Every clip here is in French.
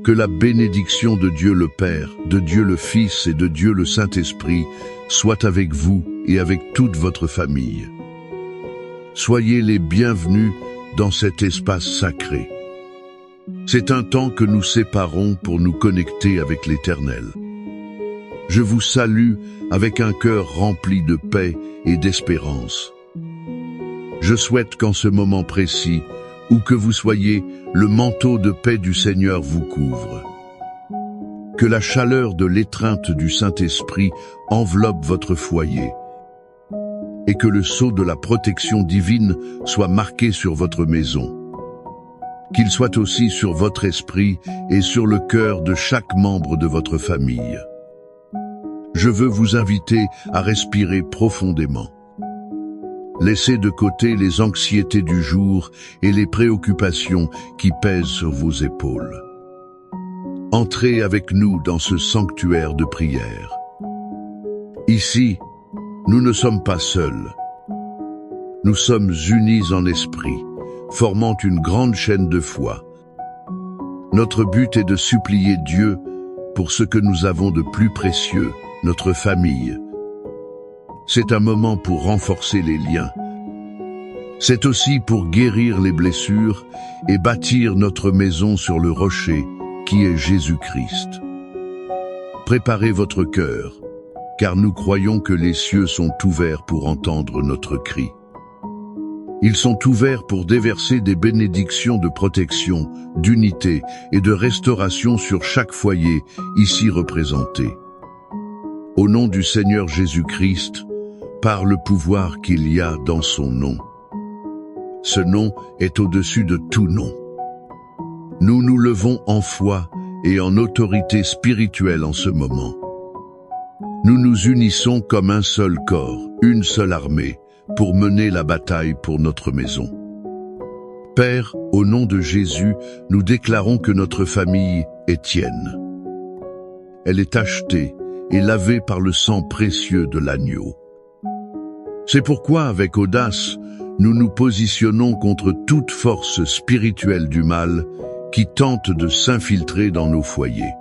Que la bénédiction de Dieu le Père, de Dieu le Fils et de Dieu le Saint-Esprit soit avec vous et avec toute votre famille. Soyez les bienvenus dans cet espace sacré. C'est un temps que nous séparons pour nous connecter avec l'Éternel. Je vous salue avec un cœur rempli de paix et d'espérance. Je souhaite qu'en ce moment précis, où que vous soyez, le manteau de paix du Seigneur vous couvre. Que la chaleur de l'étreinte du Saint-Esprit enveloppe votre foyer et que le sceau de la protection divine soit marqué sur votre maison. Qu'il soit aussi sur votre esprit et sur le cœur de chaque membre de votre famille. Je veux vous inviter à respirer profondément. Laissez de côté les anxiétés du jour et les préoccupations qui pèsent sur vos épaules. Entrez avec nous dans ce sanctuaire de prière. Ici, nous ne sommes pas seuls. Nous sommes unis en esprit, formant une grande chaîne de foi. Notre but est de supplier Dieu pour ce que nous avons de plus précieux, notre famille. C'est un moment pour renforcer les liens. C'est aussi pour guérir les blessures et bâtir notre maison sur le rocher qui est Jésus-Christ. Préparez votre cœur, car nous croyons que les cieux sont ouverts pour entendre notre cri. Ils sont ouverts pour déverser des bénédictions de protection, d'unité et de restauration sur chaque foyer ici représenté. Au nom du Seigneur Jésus-Christ, par le pouvoir qu'il y a dans son nom. Ce nom est au-dessus de tout nom. Nous nous levons en foi et en autorité spirituelle en ce moment. Nous nous unissons comme un seul corps, une seule armée, pour mener la bataille pour notre maison. Père, au nom de Jésus, nous déclarons que notre famille est tienne. Elle est achetée et lavée par le sang précieux de l'agneau. C'est pourquoi, avec audace, nous nous positionnons contre toute force spirituelle du mal qui tente de s'infiltrer dans nos foyers.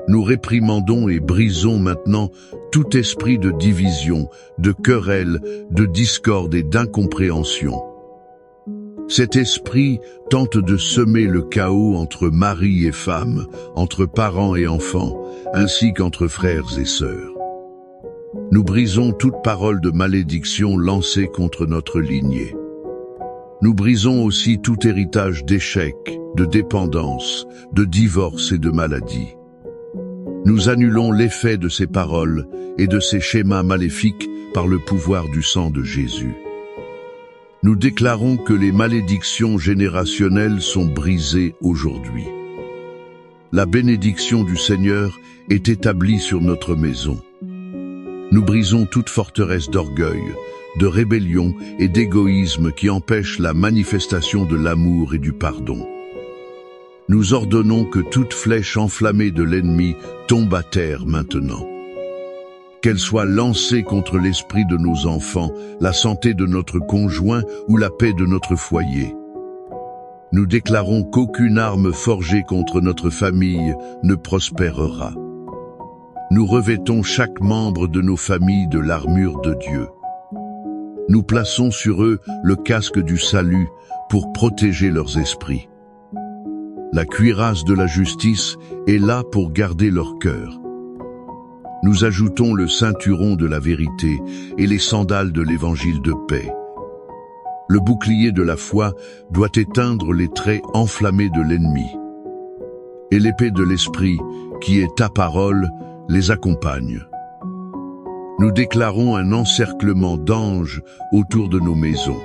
Nous réprimandons et brisons maintenant tout esprit de division, de querelle, de discorde et d'incompréhension. Cet esprit tente de semer le chaos entre mari et femme, entre parents et enfants, ainsi qu'entre frères et sœurs. Nous brisons toute parole de malédiction lancée contre notre lignée. Nous brisons aussi tout héritage d'échec, de dépendance, de divorce et de maladie. Nous annulons l'effet de ces paroles et de ces schémas maléfiques par le pouvoir du sang de Jésus. Nous déclarons que les malédictions générationnelles sont brisées aujourd'hui. La bénédiction du Seigneur est établie sur notre maison. Nous brisons toute forteresse d'orgueil, de rébellion et d'égoïsme qui empêche la manifestation de l'amour et du pardon. Nous ordonnons que toute flèche enflammée de l'ennemi tombe à terre maintenant. Qu'elle soit lancée contre l'esprit de nos enfants, la santé de notre conjoint ou la paix de notre foyer. Nous déclarons qu'aucune arme forgée contre notre famille ne prospérera. Nous revêtons chaque membre de nos familles de l'armure de Dieu. Nous plaçons sur eux le casque du salut pour protéger leurs esprits. La cuirasse de la justice est là pour garder leur cœur. Nous ajoutons le ceinturon de la vérité et les sandales de l'évangile de paix. Le bouclier de la foi doit éteindre les traits enflammés de l'ennemi. Et l'épée de l'esprit, qui est ta parole, les accompagne. Nous déclarons un encerclement d'anges autour de nos maisons.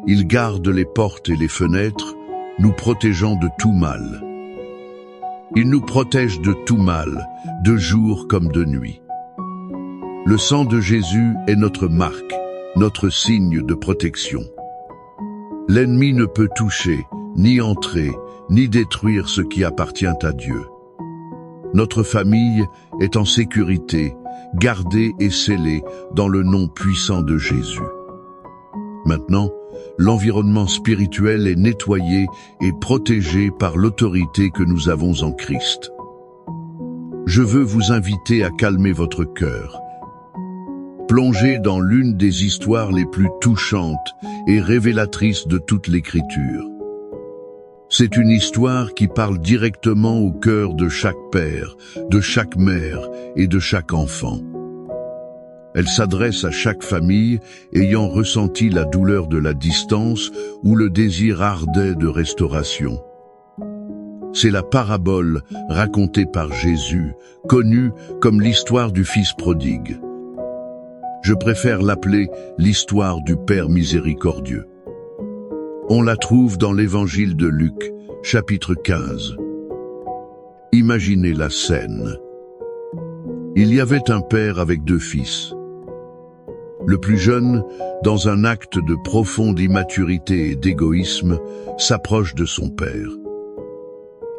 Ils gardent les portes et les fenêtres, nous protégeant de tout mal. Ils nous protègent de tout mal, de jour comme de nuit. Le sang de Jésus est notre marque, notre signe de protection. L'ennemi ne peut toucher, ni entrer, ni détruire ce qui appartient à Dieu. Notre famille est en sécurité, gardée et scellée dans le nom puissant de Jésus. Maintenant, l'environnement spirituel est nettoyé et protégé par l'autorité que nous avons en Christ. Je veux vous inviter à calmer votre cœur. Plongez dans l'une des histoires les plus touchantes et révélatrices de toute l'Écriture. C'est une histoire qui parle directement au cœur de chaque père, de chaque mère et de chaque enfant. Elle s'adresse à chaque famille ayant ressenti la douleur de la distance ou le désir ardent de restauration. C'est la parabole racontée par Jésus, connue comme l'histoire du Fils prodigue. Je préfère l'appeler l'histoire du Père miséricordieux. On la trouve dans l'Évangile de Luc, chapitre 15. Imaginez la scène. Il y avait un père avec 2 fils. Le plus jeune, dans un acte de profonde immaturité et d'égoïsme, s'approche de son père.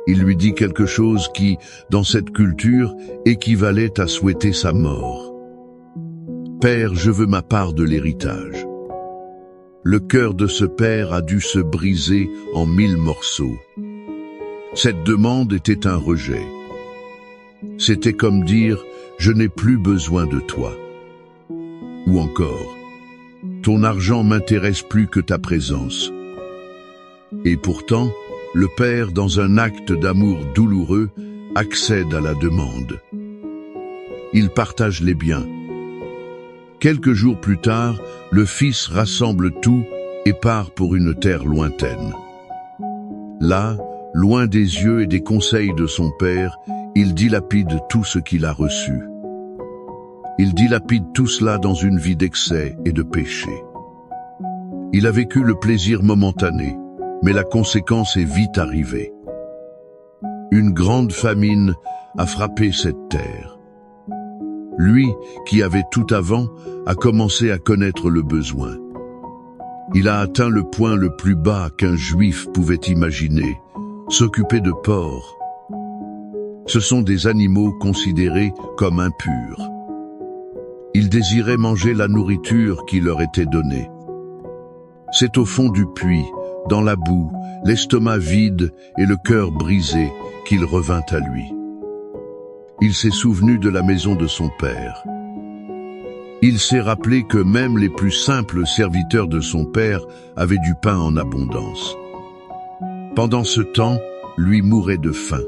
Il lui dit quelque chose qui, dans cette culture, équivalait à souhaiter sa mort. « Père, je veux ma part de l'héritage. » Le cœur de ce père a dû se briser en 1000 morceaux. Cette demande était un rejet. C'était comme dire « Je n'ai plus besoin de toi ». Ou encore « Ton argent m'intéresse plus que ta présence ». Et pourtant, le père, dans un acte d'amour douloureux, accède à la demande. Il partage les biens. Quelques jours plus tard, le fils rassemble tout et part pour une terre lointaine. Là, loin des yeux et des conseils de son père, il dilapide tout ce qu'il a reçu. Il dilapide tout cela dans une vie d'excès et de péché. Il a vécu le plaisir momentané, mais la conséquence est vite arrivée. Une grande famine a frappé cette terre. Lui, qui avait tout avant, a commencé à connaître le besoin. Il a atteint le point le plus bas qu'un juif pouvait imaginer, s'occuper de porcs. Ce sont des animaux considérés comme impurs. Il désirait manger la nourriture qui leur était donnée. C'est au fond du puits, dans la boue, l'estomac vide et le cœur brisé, qu'il revint à lui. Il s'est souvenu de la maison de son père. Il s'est rappelé que même les plus simples serviteurs de son père avaient du pain en abondance. Pendant ce temps, lui mourait de faim.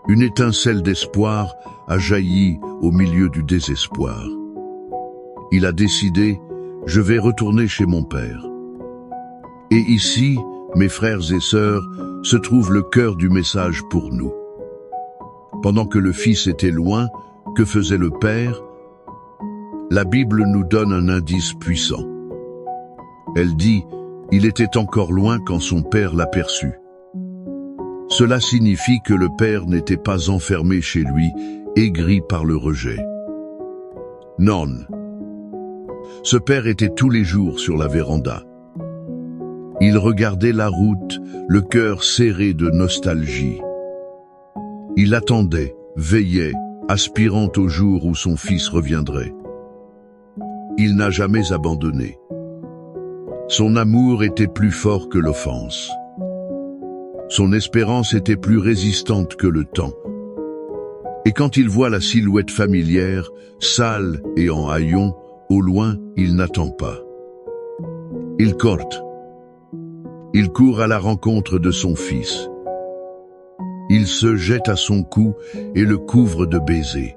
Une étincelle d'espoir a jailli au milieu du désespoir. Il a décidé « Je vais retourner chez mon père ». Et ici, mes frères et sœurs, se trouve le cœur du message pour nous. Pendant que le Fils était loin, que faisait le Père? La Bible nous donne un indice puissant. Elle dit « Il était encore loin quand son Père l'aperçut ». Cela signifie que le Père n'était pas enfermé chez lui, aigri par le rejet. Non. Ce Père était tous les jours sur la véranda. Il regardait la route, le cœur serré de nostalgie. Il attendait, veillait, aspirant au jour où son fils reviendrait. Il n'a jamais abandonné. Son amour était plus fort que l'offense. Son espérance était plus résistante que le temps. Et quand il voit la silhouette familière, sale et en haillons, au loin, il n'attend pas. Il court. Il court à la rencontre de son fils. Il se jette à son cou et le couvre de baisers.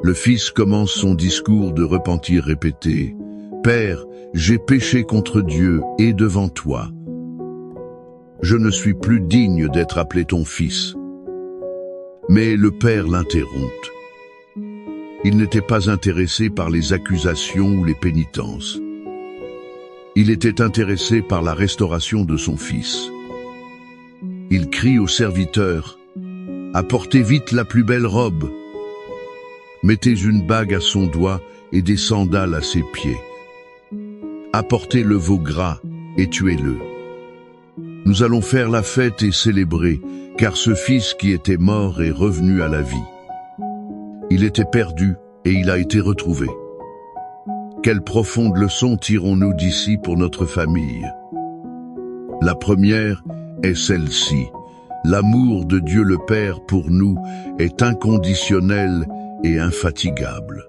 Le fils commence son discours de repentir répété. « Père, j'ai péché contre Dieu et devant toi. Je ne suis plus digne d'être appelé ton fils. » Mais le père l'interrompt. Il n'était pas intéressé par les accusations ou les pénitences. Il était intéressé par la restauration de son fils. Il crie au serviteur « Apportez vite la plus belle robe. Mettez une bague à son doigt et des sandales à ses pieds. Apportez le veau gras et tuez-le. Nous allons faire la fête et célébrer, car ce fils qui était mort est revenu à la vie. Il était perdu et il a été retrouvé. » Quelle profonde leçon tirons-nous d'ici pour notre famille? La première est celle-ci. L'amour de Dieu le Père pour nous est inconditionnel et infatigable.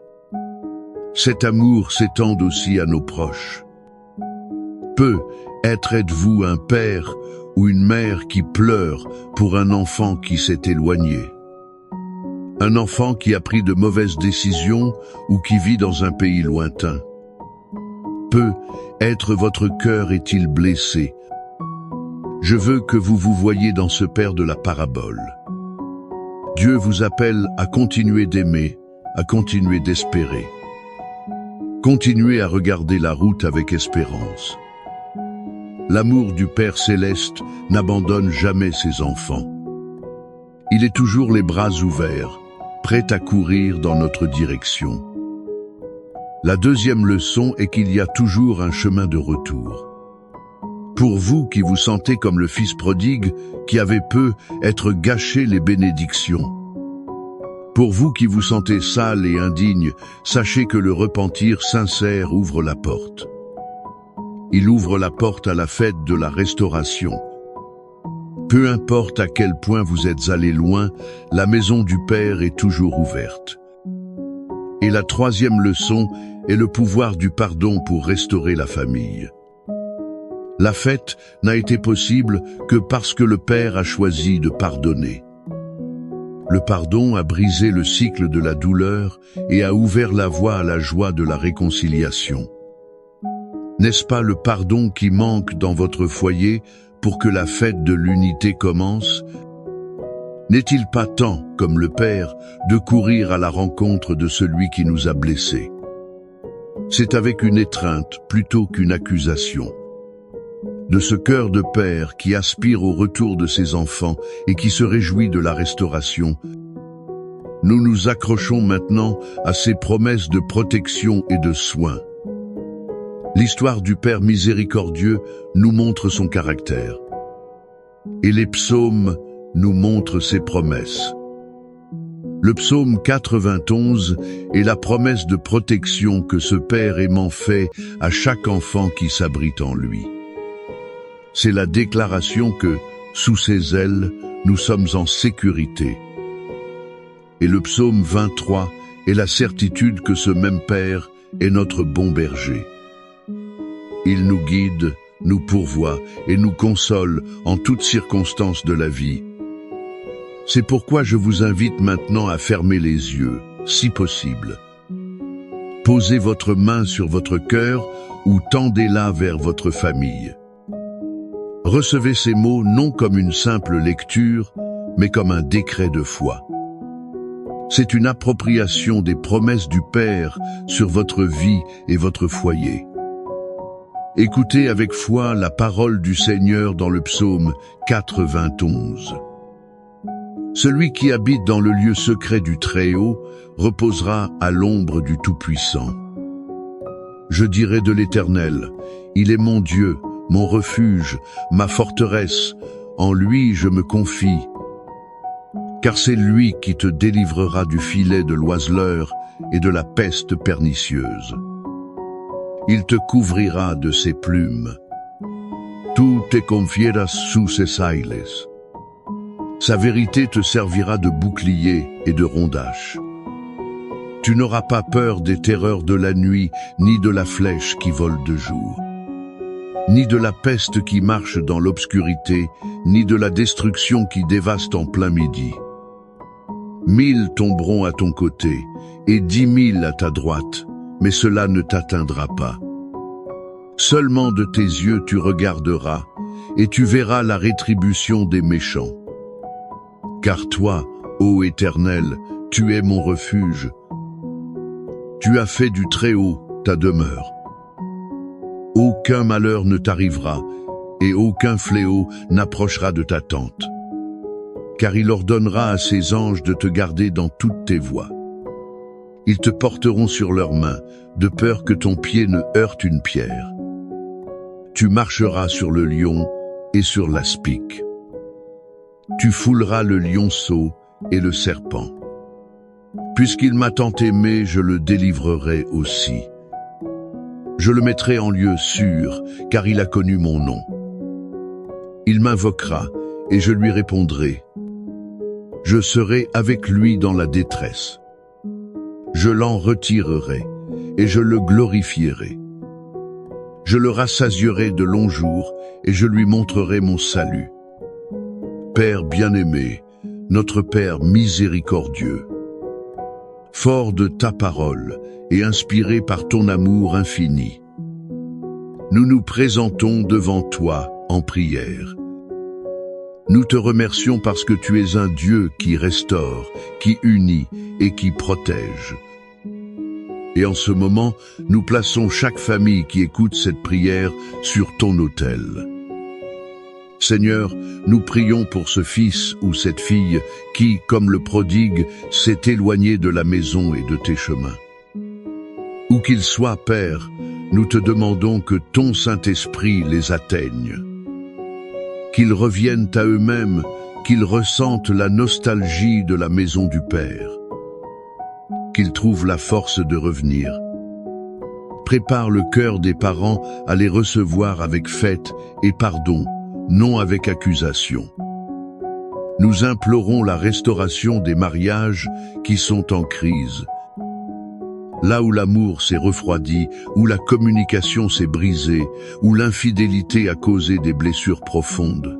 Cet amour s'étend aussi à nos proches. Peut-être êtes-vous un père ou une mère qui pleure pour un enfant qui s'est éloigné. Un enfant qui a pris de mauvaises décisions ou qui vit dans un pays lointain. Peut-être votre cœur est-il blessé. Je veux que vous vous voyiez dans ce père de la parabole. Dieu vous appelle à continuer d'aimer, à continuer d'espérer. Continuez à regarder la route avec espérance. L'amour du Père Céleste n'abandonne jamais ses enfants. Il est toujours les bras ouverts, prêt à courir dans notre direction. La deuxième leçon est qu'il y a toujours un chemin de retour. Pour vous qui vous sentez comme le fils prodigue, qui avait peut-être gâché les bénédictions. Pour vous qui vous sentez sale et indigne, sachez que le repentir sincère ouvre la porte. Il ouvre la porte à la fête de la restauration. Peu importe à quel point vous êtes allé loin, la maison du Père est toujours ouverte. Et la troisième leçon est le pouvoir du pardon pour restaurer la famille. La fête n'a été possible que parce que le Père a choisi de pardonner. Le pardon a brisé le cycle de la douleur et a ouvert la voie à la joie de la réconciliation. N'est-ce pas le pardon qui manque dans votre foyer pour que la fête de l'unité commence? N'est-il pas temps, comme le Père, de courir à la rencontre de celui qui nous a blessés? C'est avec une étreinte plutôt qu'une accusation. De ce cœur de père qui aspire au retour de ses enfants et qui se réjouit de la restauration, nous nous accrochons maintenant à ses promesses de protection et de soin. L'histoire du Père miséricordieux nous montre son caractère. Et les psaumes nous montrent ses promesses. Le psaume 91 est la promesse de protection que ce Père aimant fait à chaque enfant qui s'abrite en lui. C'est la déclaration que, sous ses ailes, nous sommes en sécurité. Et le psaume 23 est la certitude que ce même Père est notre bon berger. Il nous guide, nous pourvoit et nous console en toutes circonstances de la vie. C'est pourquoi je vous invite maintenant à fermer les yeux, si possible. Posez votre main sur votre cœur ou tendez-la vers votre famille. Recevez ces mots non comme une simple lecture, mais comme un décret de foi. C'est une appropriation des promesses du Père sur votre vie et votre foyer. Écoutez avec foi la parole du Seigneur dans le psaume 91. Celui qui habite dans le lieu secret du Très-Haut reposera à l'ombre du Tout-Puissant. Je dirai de l'Éternel, il est mon Dieu, mon refuge, ma forteresse, en lui je me confie. Car c'est lui qui te délivrera du filet de l'oiseleur et de la peste pernicieuse. Il te couvrira de ses plumes. Tu te confieras sous ses ailes. Sa vérité te servira de bouclier et de rondache. Tu n'auras pas peur des terreurs de la nuit, ni de la flèche qui vole de jour, ni de la peste qui marche dans l'obscurité, ni de la destruction qui dévaste en plein midi. 1000 tomberont à ton côté, et 10 000 à ta droite, mais cela ne t'atteindra pas. Seulement de tes yeux tu regarderas, et tu verras la rétribution des méchants. Car toi, ô Éternel, tu es mon refuge. Tu as fait du Très-Haut ta demeure. Aucun malheur ne t'arrivera, et aucun fléau n'approchera de ta tente. Car il ordonnera à ses anges de te garder dans toutes tes voies. Ils te porteront sur leurs mains, de peur que ton pied ne heurte une pierre. Tu marcheras sur le lion et sur l'aspic. Tu fouleras le lionceau et le serpent. Puisqu'il m'a tant aimé, je le délivrerai aussi. Je le mettrai en lieu sûr, car il a connu mon nom. Il m'invoquera, et je lui répondrai. Je serai avec lui dans la détresse. Je l'en retirerai, et je le glorifierai. Je le rassasierai de longs jours, et je lui montrerai mon salut. Père bien-aimé, notre Père miséricordieux, fort de ta parole et inspiré par ton amour infini, nous nous présentons devant toi en prière. Nous te remercions parce que tu es un Dieu qui restaure, qui unit et qui protège. Et en ce moment, nous plaçons chaque famille qui écoute cette prière sur ton autel. Seigneur, nous prions pour ce fils ou cette fille qui, comme le prodigue, s'est éloigné de la maison et de tes chemins. Où qu'il soit, Père, nous te demandons que ton Saint-Esprit les atteigne. Qu'ils reviennent à eux-mêmes, qu'ils ressentent la nostalgie de la maison du Père. Qu'ils trouvent la force de revenir. Prépare le cœur des parents à les recevoir avec fête et pardon, non avec accusation. Nous implorons la restauration des mariages qui sont en crise. Là où l'amour s'est refroidi, où la communication s'est brisée, où l'infidélité a causé des blessures profondes.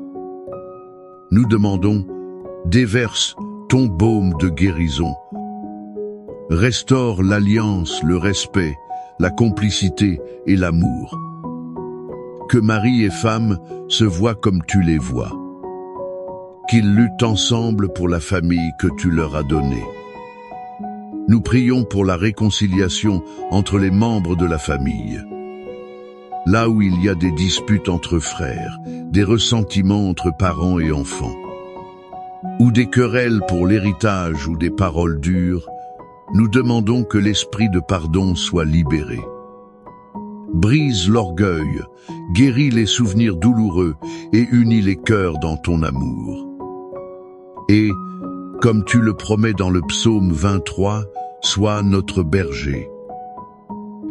Nous demandons, déverse ton baume de guérison. Restaure l'alliance, le respect, la complicité et l'amour. Que mari et femme se voient comme tu les vois. Qu'ils luttent ensemble pour la famille que tu leur as donnée. Nous prions pour la réconciliation entre les membres de la famille. Là où il y a des disputes entre frères, des ressentiments entre parents et enfants, ou des querelles pour l'héritage ou des paroles dures, nous demandons que l'esprit de pardon soit libéré. Brise l'orgueil, guéris les souvenirs douloureux et unis les cœurs dans ton amour. Et, comme tu le promets dans le psaume 23, sois notre berger.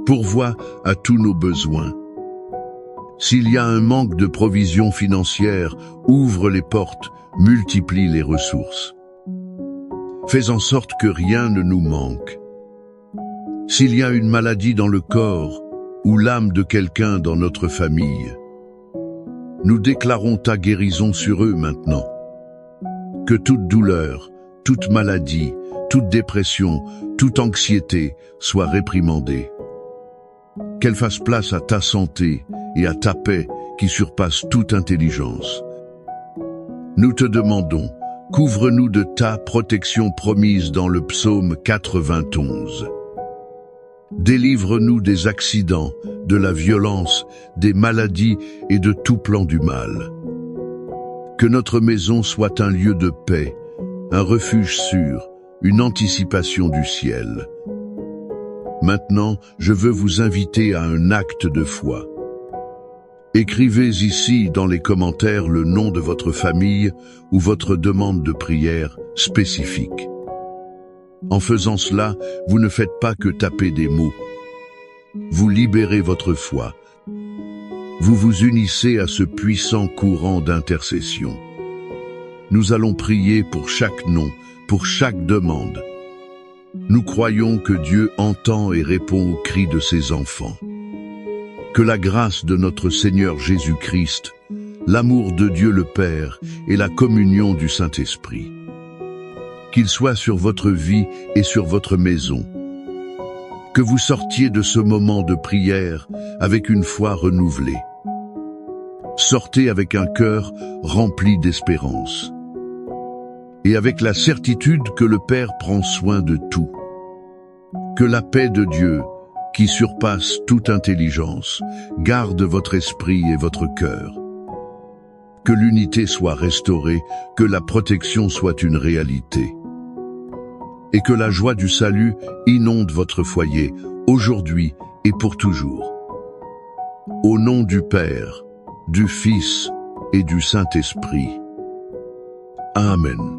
Pourvois à tous nos besoins. S'il y a un manque de provisions financières, ouvre les portes, multiplie les ressources. Fais en sorte que rien ne nous manque. S'il y a une maladie dans le corps, ou l'âme de quelqu'un dans notre famille, nous déclarons ta guérison sur eux maintenant. Que toute douleur, toute maladie, toute dépression, toute anxiété soit réprimandée. Qu'elle fasse place à ta santé et à ta paix qui surpasse toute intelligence. Nous te demandons, couvre-nous de ta protection promise dans le psaume 91. Délivre-nous des accidents, de la violence, des maladies et de tout plan du mal. Que notre maison soit un lieu de paix, un refuge sûr, une anticipation du ciel. Maintenant, je veux vous inviter à un acte de foi. Écrivez ici dans les commentaires le nom de votre famille ou votre demande de prière spécifique. En faisant cela, vous ne faites pas que taper des mots. Vous libérez votre foi. Vous vous unissez à ce puissant courant d'intercession. Nous allons prier pour chaque nom, pour chaque demande. Nous croyons que Dieu entend et répond aux cris de ses enfants. Que la grâce de notre Seigneur Jésus-Christ, l'amour de Dieu le Père et la communion du Saint-Esprit, qu'il soit sur votre vie et sur votre maison. Que vous sortiez de ce moment de prière avec une foi renouvelée. Sortez avec un cœur rempli d'espérance. Et avec la certitude que le Père prend soin de tout. Que la paix de Dieu, qui surpasse toute intelligence, garde votre esprit et votre cœur. Que l'unité soit restaurée, que la protection soit une réalité. Et que la joie du salut inonde votre foyer, aujourd'hui et pour toujours. Au nom du Père, du Fils et du Saint-Esprit. Amen.